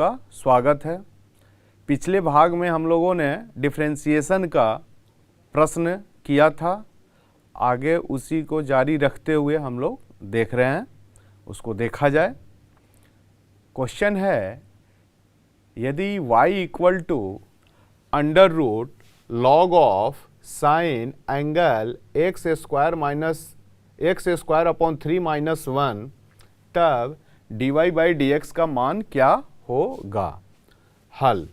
आपका स्वागत है। पिछले भाग में हम लोगों ने डिफरेंशिएशन का प्रश्न किया था। आगे उसी को जारी रखते हुए हम लोग देख रहे हैं, उसको देखा जाए। क्वेश्चन है, यदि y equal to under root log of sine angle X square minus X square upon 3 minus 1, तब dy बाई डी एक्स का मान क्या होगा। हल,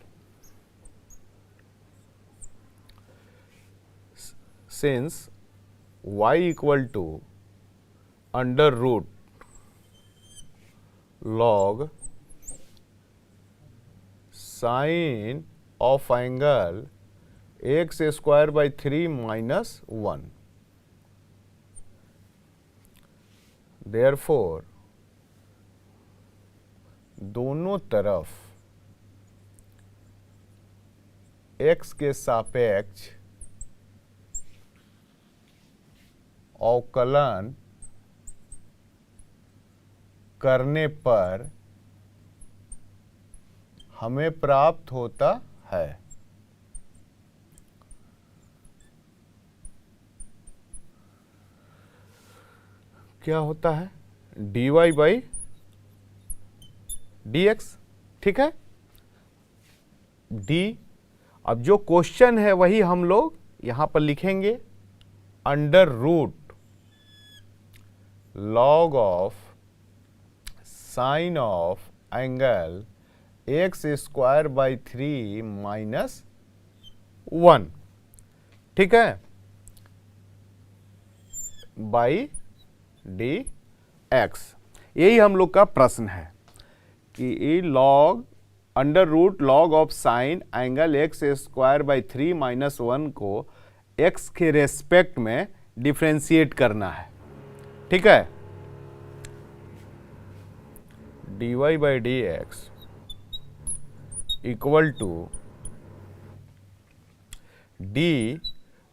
since y equal to under root log sine of angle X square by 3 minus 1, therefore दोनों तरफ x के सापेक्ष अवकलन करने पर हमें प्राप्त होता है। क्या होता है? dy by dx। ठीक है, d। अब जो क्वेश्चन है वही हम लोग यहां पर लिखेंगे, under root log of sine of angle X square by 3 minus 1। ठीक है, बाई डी एक्स। यही हम लोग का प्रश्न है कि log under root log of sine angle X square by 3 minus 1 को x के रेस्पेक्ट में डिफ्रेंशिएट करना है। ठीक है, dy by D x equal to d,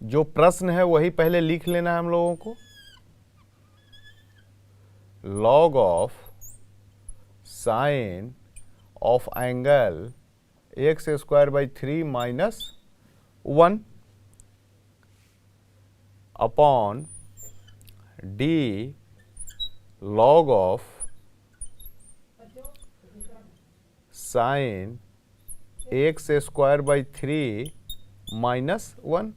जो प्रश्न है वही पहले लिख लेना है हम लोगों को, log of sine of angle X square by 3 minus 1 upon D log of sign X square by 3 minus 1।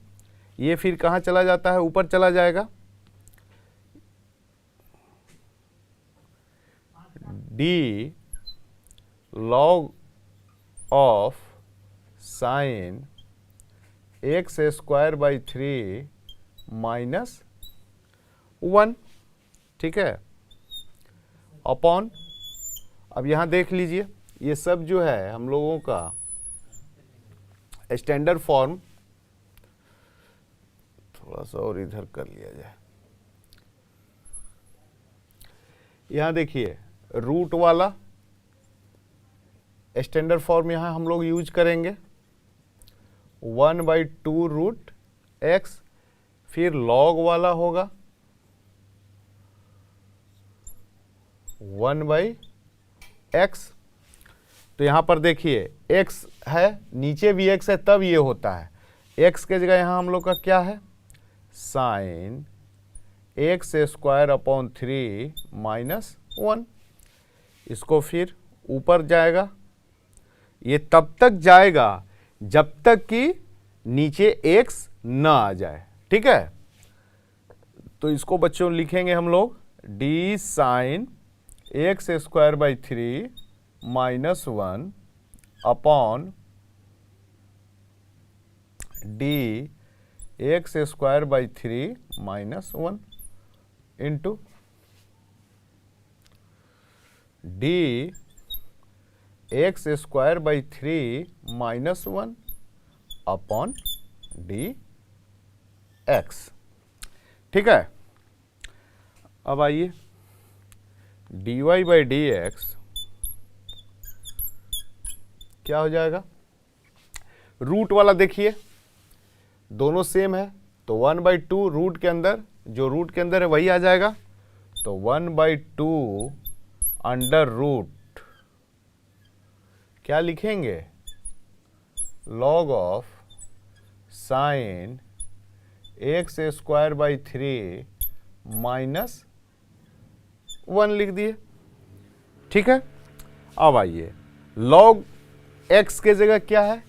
ये फिर कहाँ चला जाता है? ऊपर चला जाएगा। D log of sign X square by 3 minus 1। ठीक है, अपॉन, अब यहाँ देख लीजिए, ये सब जो है हम लोगों का स्टैंडर्ड फॉर्म, थोड़ा सा और इधर कर लिया जाए। यहाँ देखिए, रूट वाला स्टैंडर्ड फॉर्म यहाँ हम लोग यूज करेंगे, 1/2 रूट एक्स, फिर लॉग वाला होगा 1/x। तो यहाँ पर देखिए x है, नीचे भी x है, तब ये होता है। x के जगह यहाँ हम लोग का क्या है? Sign X square upon 3 minus 1। इसको फिर ऊपर जाएगा, ये तब तक जाएगा जब तक कि नीचे x ना आ जाए। ठीक है, तो इसको बच्चों लिखेंगे हम लोग d sign X square by 3 minus 1 upon D x square by 3 minus 1 into D x square by 3 minus 1 upon D X. ठीक है, अब आइए, dy बाई डी एक्स क्या हो जाएगा? रूट वाला देखिए दोनों सेम है, तो 1/2 रूट के अंदर, जो रूट के अंदर है वही आ जाएगा। तो 1/2 अंडर रूट क्या लिखेंगे, log of sine X square by 3 minus 1 लिख दिए। ठीक है, अब आइए log x के जगह क्या है,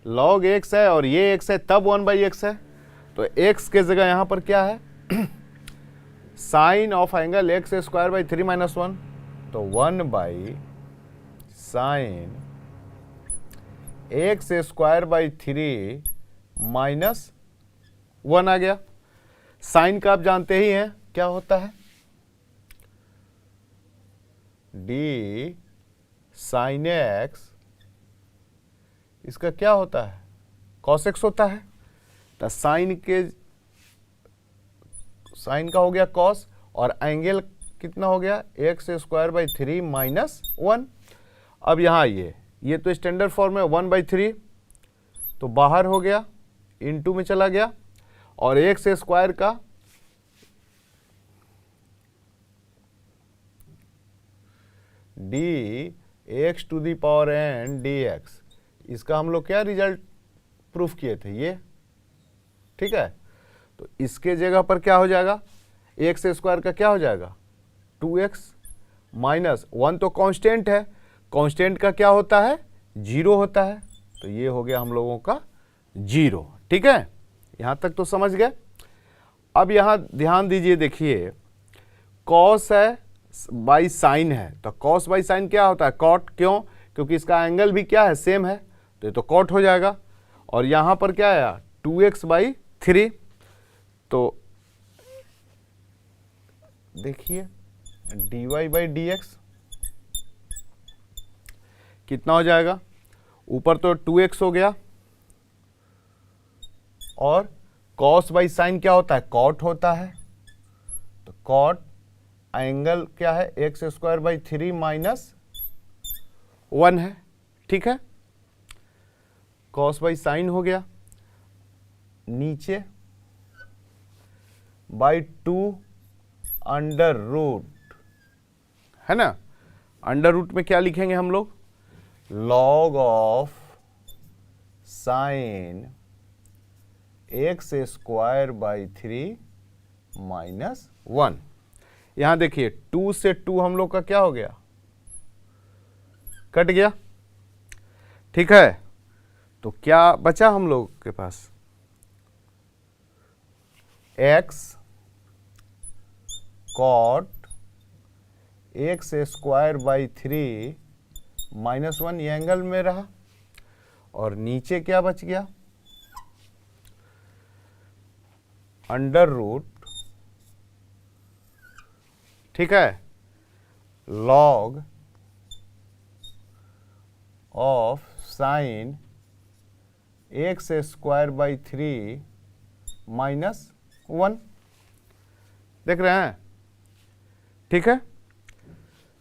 log x है और ये x है तब 1/x है, तो x के जगह यहां पर क्या है sine of angle X square by 3 minus 1, तो 1 sine X square by 3 minus 1 आ गया। साइन का आप जानते ही हैं क्या होता है, डी साइन एक्स, इसका क्या होता है कॉस एक्स होता है, तो साइन का हो गया कॉस और एंगल कितना हो गया एक्स स्क्वायर बाई 3 माइनस 1। अब यहाँ आइए, ये तो स्टैंडर्ड फॉर्म है 1/3, तो बाहर हो गया इनटू में चला गया, और एक्स स्क्वायर का D X to the power N D X, इसका हम लोग क्या रिजल्ट प्रूफ किए थे ये। ठीक है, तो इसके जगह पर क्या हो जाएगा, एक्स स्क्वायर का क्या हो जाएगा 2x माइनस 1, तो कांस्टेंट है, कांस्टेंट का क्या होता है 0 होता है, तो ये हो गया हम लोगों का 0। ठीक है, यहां तक तो समझ गए। अब यहां ध्यान दीजिए, देखिए कॉस है बाई साइन है, तो कॉस बाई साइन क्या होता है कॉट, क्यों, क्योंकि इसका एंगल भी क्या है सेम है, तो ये तो कॉट हो जाएगा। और यहां पर क्या आया 2x/3, तो देखिए dy/dx कितना हो जाएगा, ऊपर तो 2x हो गया, और cos बाई साइन क्या होता है कॉट होता है, तो कॉट एंगल क्या है एक्स स्क्वायर बाई 3 माइनस 1 है। ठीक है, cos बाई साइन हो गया, नीचे बाई 2 अंडर रूट, है ना, अंडर रूट में क्या लिखेंगे हम लोग log of sine X square by 3 minus 1। यहां देखिए 2 से 2 हम लोग का क्या हो गया कट गया। ठीक है, तो क्या बचा हम लोग के पास x cot X square by 3 minus 1, ये एंगल में रहा, और नीचे क्या बच गया अंडर रूट, ठीक है, log of sine X square by 3 minus 1, देख रहे हैं। ठीक है,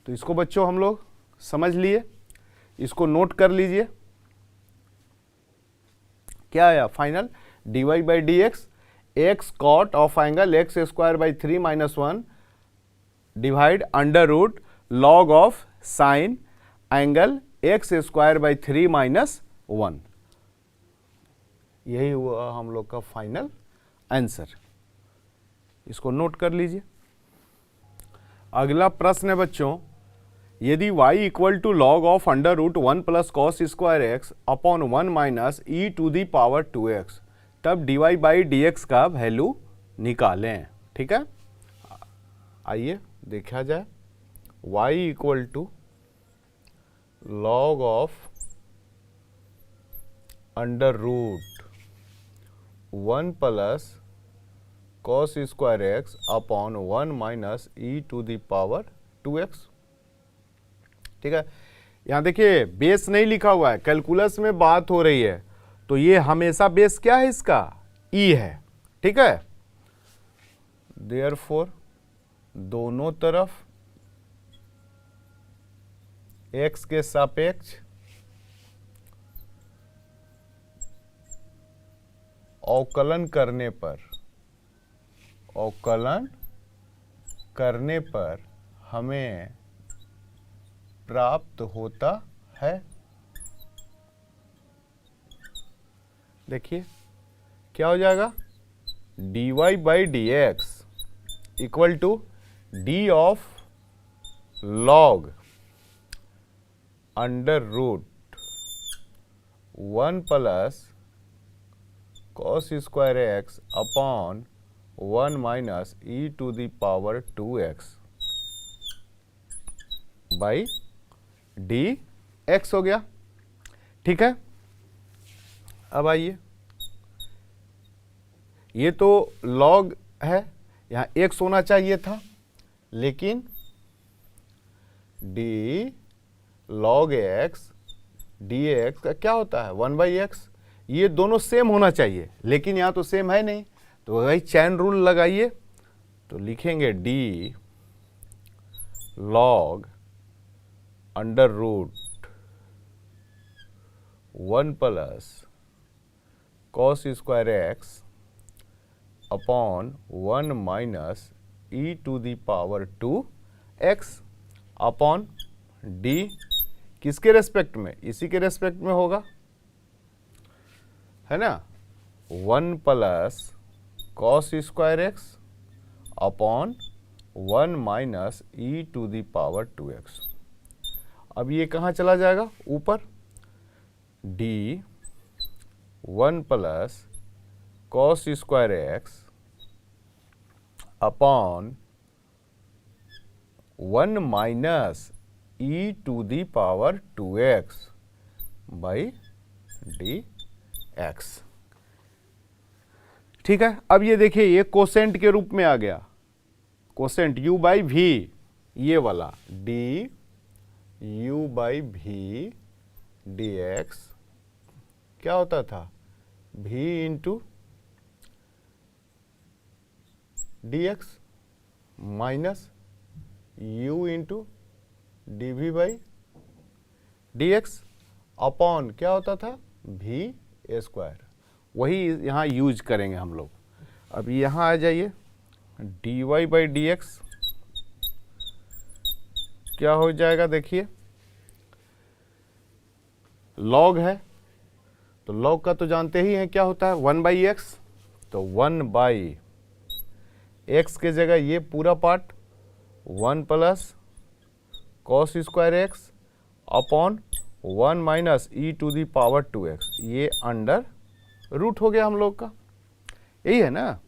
तो इसको बच्चों हम लोग समझ लिए, इसको नोट कर लीजिए, क्या आया final dy/dx X cot of angle X square by 3 minus 1 divide under root log of sine angle X square by 3 minus 1, यही हुआ हम लोग का फाइनल आंसर। इसको नोट कर लीजिए। अगला प्रश्न है बच्चों, यदि y equal to log of under root 1 plus cos square X upon 1 minus E to the power 2x, तब dy/dx का वैल्यू निकालें। ठीक है, आइए देखा जाए, y equal to log of under root 1 plus cos square X upon 1 minus E to the power 2x। ठीक है, यहां देखिए बेस नहीं लिखा हुआ है, कैलकुलस में बात हो रही है, तो ये हमेशा बेस क्या है इसका ई है। ठीक है, देयरफॉर दोनों तरफ x के सापेक्ष अवकलन करने पर हमें प्राप्त होता है देखिए क्या हो जाएगा, dy by D x equal to D of log under root 1 plus cos square X upon 1 minus E to the power 2x by D X हो गया। ठीक है, अब आइए, ये तो लॉग है, यहाँ x होना चाहिए था, लेकिन D log x D x का क्या होता है 1 बाई एक्स, ये दोनों सेम होना चाहिए, लेकिन यहाँ तो सेम है नहीं, तो वही चैन रूल लगाइए, तो लिखेंगे D log under root 1 plus cos square X upon 1 minus E to the power 2x upon D, किसके रेस्पेक्ट में, इसी के रेस्पेक्ट में होगा, है ना, 1 plus cos square X upon 1 minus E to the power 2x। अब ये कहाँ चला जाएगा, ऊपर, D 1 plus cos square X upon 1 minus E to the power 2x by D X. ठीक है, अब ये देखिए ये कोसेंट के रूप में आ गया, कोसेंट u बाई भी, ये वाला डी u बाई भी डी एक्स क्या होता था, v into D X minus u into D V by D X upon क्या होता था, v स्क्वायर, वही यहाँ यूज करेंगे हम लोग। अब यहाँ आ जाइए, D Y by D X क्या हो जाएगा, देखिए लॉग है, तो लॉग का तो जानते ही हैं क्या होता है 1 बाई एक्स, तो 1 बाई एक्स के जगह ये पूरा part 1 plus cos square X upon 1 minus E to the power 2x, ये अंडर रूट हो गया हम लोग का, यही है ना,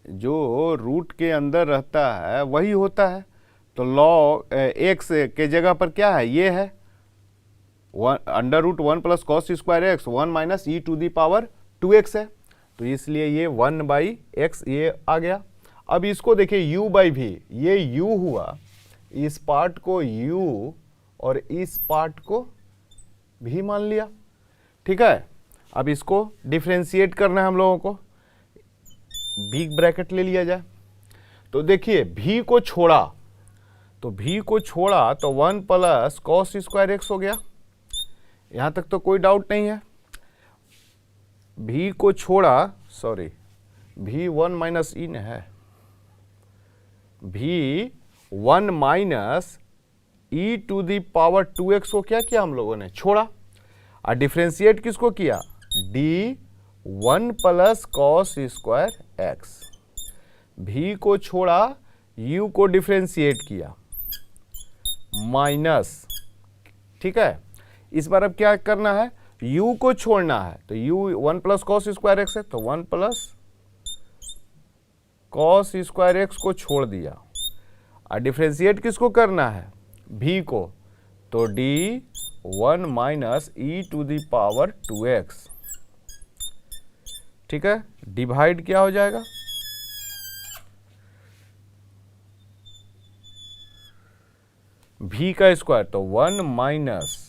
जो रूट के अंदर रहता है वही होता है। तो लॉग एक्स के जगह पर क्या है, ये है under root 1 plus cos square X 1 minus E to the power 2x है, तो इसलिए ये 1 बाई एक्स ये आ गया। अब इसको देखिए u बाई भी, ये u हुआ, इस पार्ट को u और इस पार्ट को भी मान लिया। ठीक है, अब इसको डिफरेंशिएट करना है हम लोगों को, बिग ब्रैकेट ले लिया जाए, तो देखिए v को छोड़ा, तो v को छोड़ा तो 1 प्लस कॉस स्क्वायर एक्स हो गया, यहां तक तो कोई डाउट नहीं है। v को छोड़ा, सॉरी v 1 माइनस इन है, v 1 minus E to the power 2x को क्या किया हम लोगों ने, छोड़ा, और डिफरेंशिएट किसको किया, d 1 plus cos square x, v को छोड़ा, u को डिफरेंशिएट किया, माइनस। ठीक है, इस बार अब क्या करना है, u को छोड़ना है, तो u 1 plus cos square x है, तो 1 प्लस कॉस स्क्वायर एक्स को छोड़ दिया, और डिफरेंशिएट किसको करना है, v को, तो d 1 minus E to the power 2x। ठीक है, डिवाइड क्या हो जाएगा, v का स्क्वायर, तो 1 minus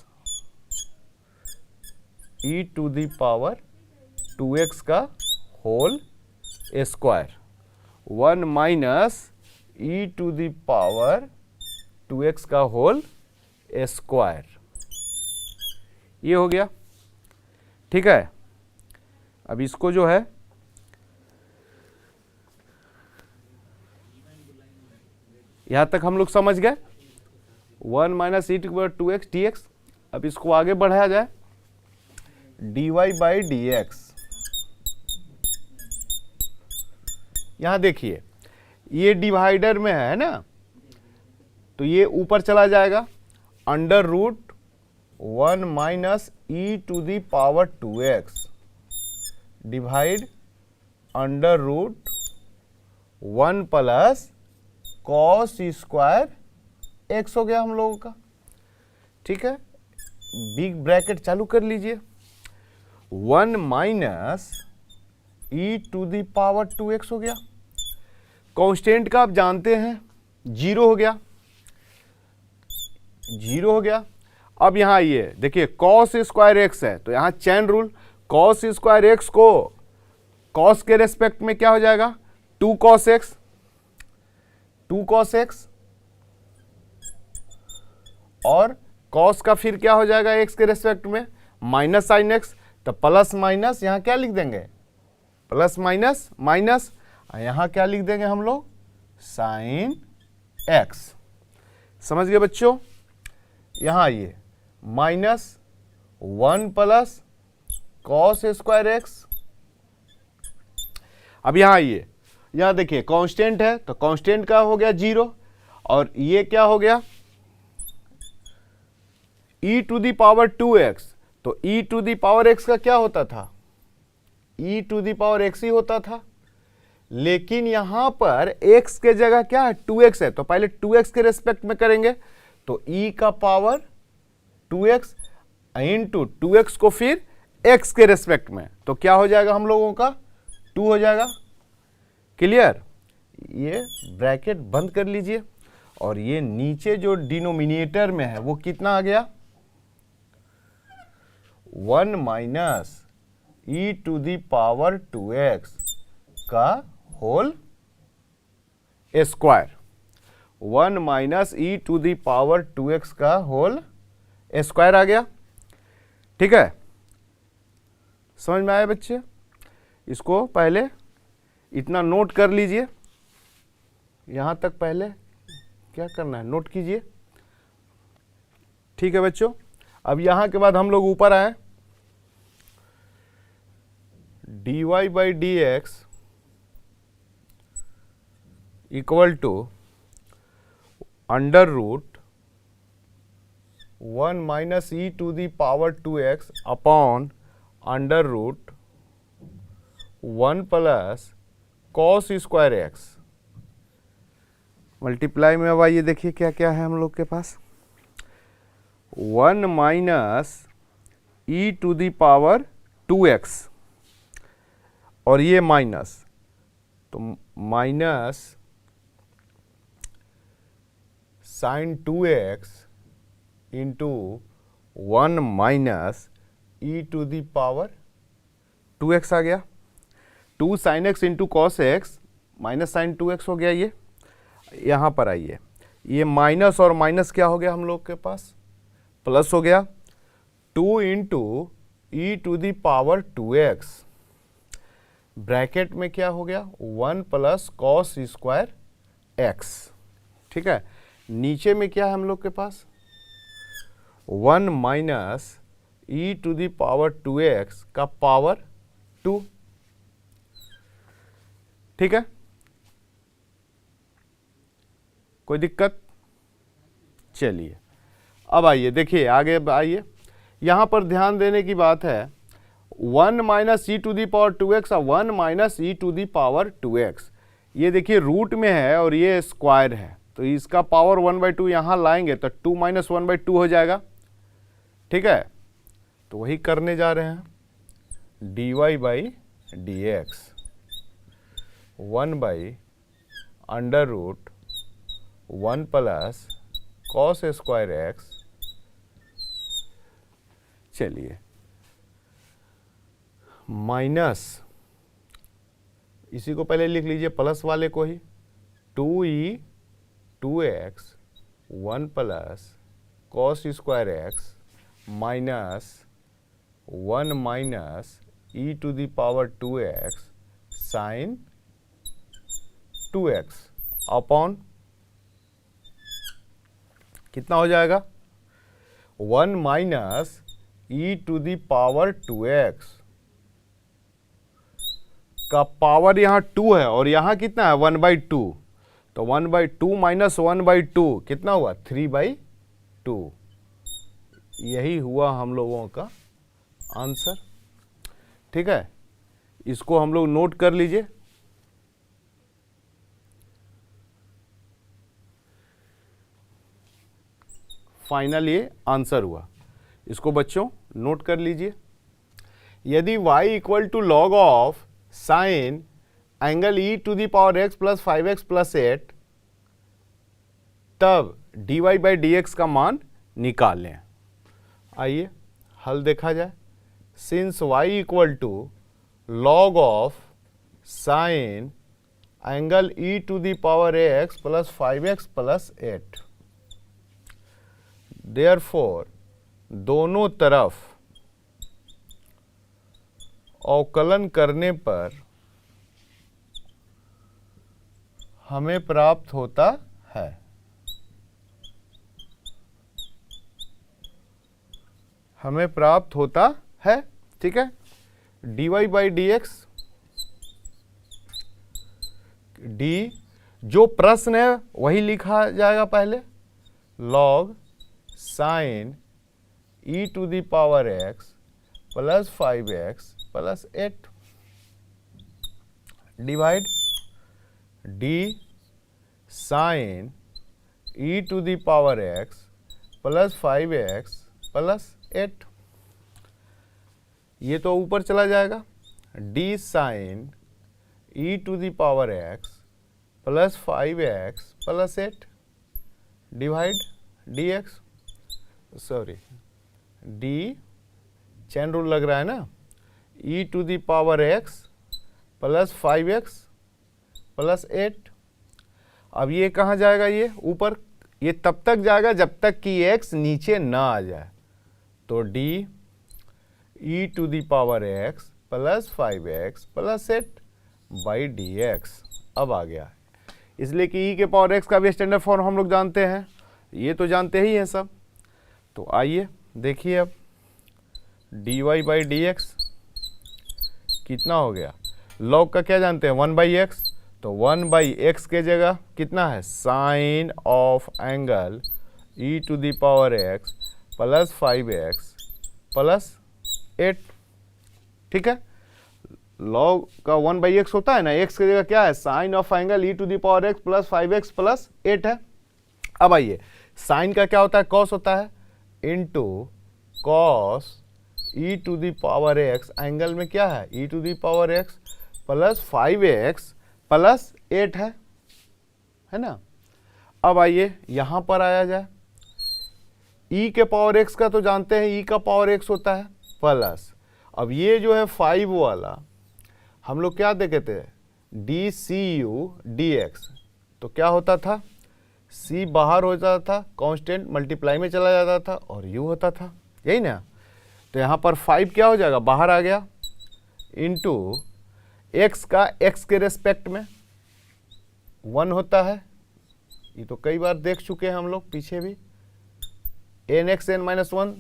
E to the power 2x का whole square, 1 minus E to the power 2x का होल स्क्वायर, ये हो गया। ठीक है, अब इसको जो है यहां तक हम लोग समझ गए, 1 minus E to the power 2x dx। अब इसको आगे बढ़ाया जाए, dy/dx। यहां देखिए ये डिवाइडर में है ना, तो ये ऊपर चला जाएगा, under root 1 minus E to the power 2x divide under root 1 plus cos square x हो गया हम लोगों का। ठीक है, बिग ब्रैकेट चालू कर लीजिए, 1 minus E to the power 2x हो गया। कांस्टेंट का आप जानते हैं 0 हो गया, 0 हो गया। अब यहां आइए, देखिए कॉस स्क्वायर एक्स है तो यहां chain rule, cos square x को कॉस के रेस्पेक्ट में क्या हो जाएगा, 2 कॉस एक्स, 2 कॉस एक्स, और कॉस का फिर क्या हो जाएगा एक्स के रेस्पेक्ट में माइनस साइन एक्स, तो प्लस माइनस यहां क्या लिख देंगे, प्लस माइनस माइनस, यहां क्या लिख देंगे हम लोग, साइन एक्स। समझ गए बच्चों। यहां आइए, minus 1 plus cos square x. अब यहां आइए, यहां देखिए कांस्टेंट है तो कांस्टेंट का हो गया 0, और ये क्या हो गया, e to the power 2x, तो e to the power x का क्या होता था, e to the power x ही होता था, लेकिन यहां पर x के जगह क्या है, 2x है, तो पहले 2x के रेस्पेक्ट में करेंगे, तो e का पावर 2x इंटू 2x को फिर x के रेस्पेक्ट में, तो क्या हो जाएगा हम लोगों का, 2 हो जाएगा। क्लियर, ये ब्रैकेट बंद कर लीजिए, और ये नीचे जो डिनोमिनेटर में है वो कितना आ गया, 1 minus E to the power 2x का whole square, 1 minus E to the power 2x का होल स्क्वायर आ गया। ठीक है, समझ में आया बच्चे। इसको पहले इतना नोट कर लीजिए, यहां तक पहले क्या करना है, नोट कीजिए। ठीक है बच्चों, अब यहां के बाद हम लोग ऊपर आए, dy/dx equal to under root 1 minus E to the power 2x upon under root 1 plus cos square X, multiply में। अब आइए देखिए क्या क्या है हम लोग के पास, 1 minus E to the power 2x, और ये माइनस, तो minus sine 2x into 1 minus E to the power 2x आ गया, 2 sine X into cos X minus sine 2x हो गया। ये यहाँ पर आइए, ये माइनस और माइनस क्या हो गया हम लोग के पास, प्लस हो गया, 2 into E to the power 2x, bracket में क्या हो गया, 1 प्लस कॉस स्क्वायर एक्स। ठीक है, नीचे में क्या है हम लोग के पास, 1 minus E to the power 2x का पावर 2। ठीक है, कोई दिक्कत, चलिए अब आइए देखिए आगे आइए, यहां पर ध्यान देने की बात है, 1 minus E to the power 2x और 1 minus E to the power 2x, ये देखिए रूट में है और ये स्क्वायर है, तो इसका पावर 1/2 यहाँ लाएंगे तो 2 माइनस 1/2 हो जाएगा। ठीक है, तो वही करने जा रहे हैं, dy/dx 1 by under root 1 plus cos square X. चलिए माइनस, इसी को पहले लिख लीजिए प्लस वाले को ही, 2e 2x 1 plus cos square X minus 1 minus E to the power 2x sine 2x upon कितना हो जाएगा, 1 minus e to the power 2x का पावर यहाँ 2 है और यहाँ कितना है 1/2, तो 1/2 माइनस 1/2 कितना हुआ 3/2। यही हुआ हम लोगों का आंसर। ठीक है, इसको हम लोग नोट कर लीजिए। फाइनल ये आंसर हुआ, इसको बच्चों नोट कर लीजिए। यदि y equal to log of sine angle e to the power x plus 5x plus 8, तब dy बाई डी एक्स का मान निकाल लें। आइए हल देखा जाए। Since y equal to log of sine angle e to the power x plus 5x plus 8, therefore दोनों तरफ अवकलन करने पर हमें प्राप्त होता है ठीक है। dy by D x, d जो प्रश्न है वही लिखा जाएगा पहले, log sine e to the power x plus 5x plus 8 divide d sine e to the power x plus 5x plus 8, ये तो ऊपर चला जाएगा। D sine e to the power x plus 5x plus 8 divide dx, sorry d chain rule लग रहा है ना, e to the power x plus 5x plus 8। अब ये कहाँ जाएगा, ये ऊपर, ये तब तक जाएगा जब तक कि x नीचे ना आ जाए, तो d e to the power x plus 5x plus 8 by D x अब आ गया। इसलिए कि e के पावर x का भी स्टैंडर्ड फॉर्म हम लोग जानते हैं, ये तो जानते ही हैं सब। तो आइए देखिए अब dy बाई डी एक्स कितना हो गया, लॉग का क्या जानते हैं 1/x, तो 1/x के जगह कितना है sine of angle e to the power x plus 5x plus 8। ठीक है, लॉग का 1/x होता है ना, x की जगह क्या है sine of angle e to the power x plus 5x plus 8 है। अब आइए साइन का क्या होता है कॉस होता है, into cos e to the power x, angle में क्या है e to the power x plus 5x plus 8 है ना। अब आइए यहाँ पर आया जाए, e के पावर x का तो जानते हैं e का पावर x होता है प्लस, अब ये जो है 5 वाला हम लोग क्या देखे थे d c u d x, तो क्या होता था c बाहर हो जाता था, कांस्टेंट मल्टीप्लाई में चला जाता था और u होता था, यही ना। तो यहाँ पर 5 क्या हो जाएगा बाहर आ गया, इनटू x का x के रेस्पेक्ट में 1 होता है, ये तो कई बार देख चुके हैं हम लोग पीछे भी, nx n-1,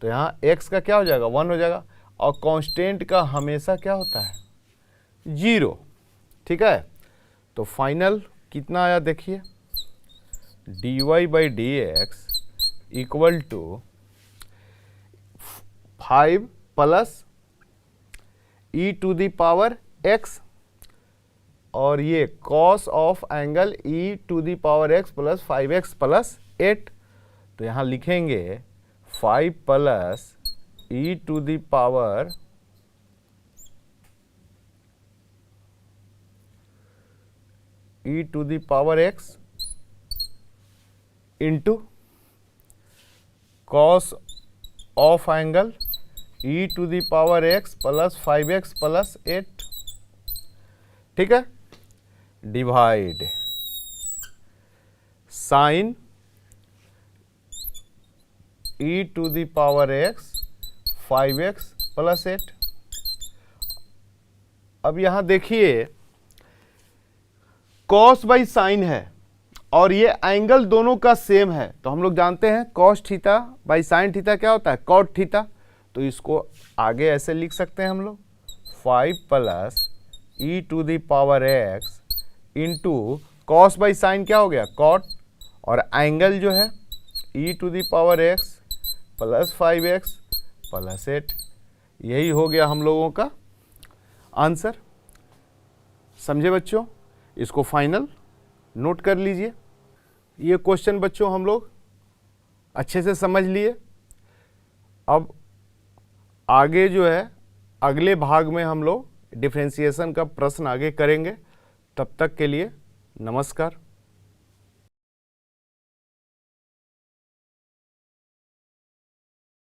तो यहाँ x का क्या हो जाएगा 1 हो जाएगा, और कांस्टेंट का हमेशा क्या होता है 0। ठीक है, तो फाइनल कितना आया देखिए, dy by D x equal to 5 plus e to the power x, और ये cos of angle e to the power x plus 5x plus 8, तो यहाँ लिखेंगे 5 plus e to the power x into cos of angle e to the power x plus 5x plus 8। ठीक है, divide sine e to the power x 5x plus 8। अब यहां देखिए cos by sign है और ये एंगल दोनों का सेम है, तो हम लोग जानते हैं cos theta by sine theta क्या होता है कॉट थीटा, तो इसको आगे ऐसे लिख सकते हैं हम लोग 5 plus e to the power x into cos by sine क्या हो गया कॉट, और एंगल जो है e to the power x plus 5x plus 8। यही हो गया हम लोगों का आंसर। समझे बच्चों? इसको फाइनल नोट कर लीजिए। ये क्वेश्चन बच्चों हम लोग अच्छे से समझ लिए। अब आगे जो है अगले भाग में हम लोग डिफरेंशिएशन का प्रश्न आगे करेंगे। तब तक के लिए नमस्कार।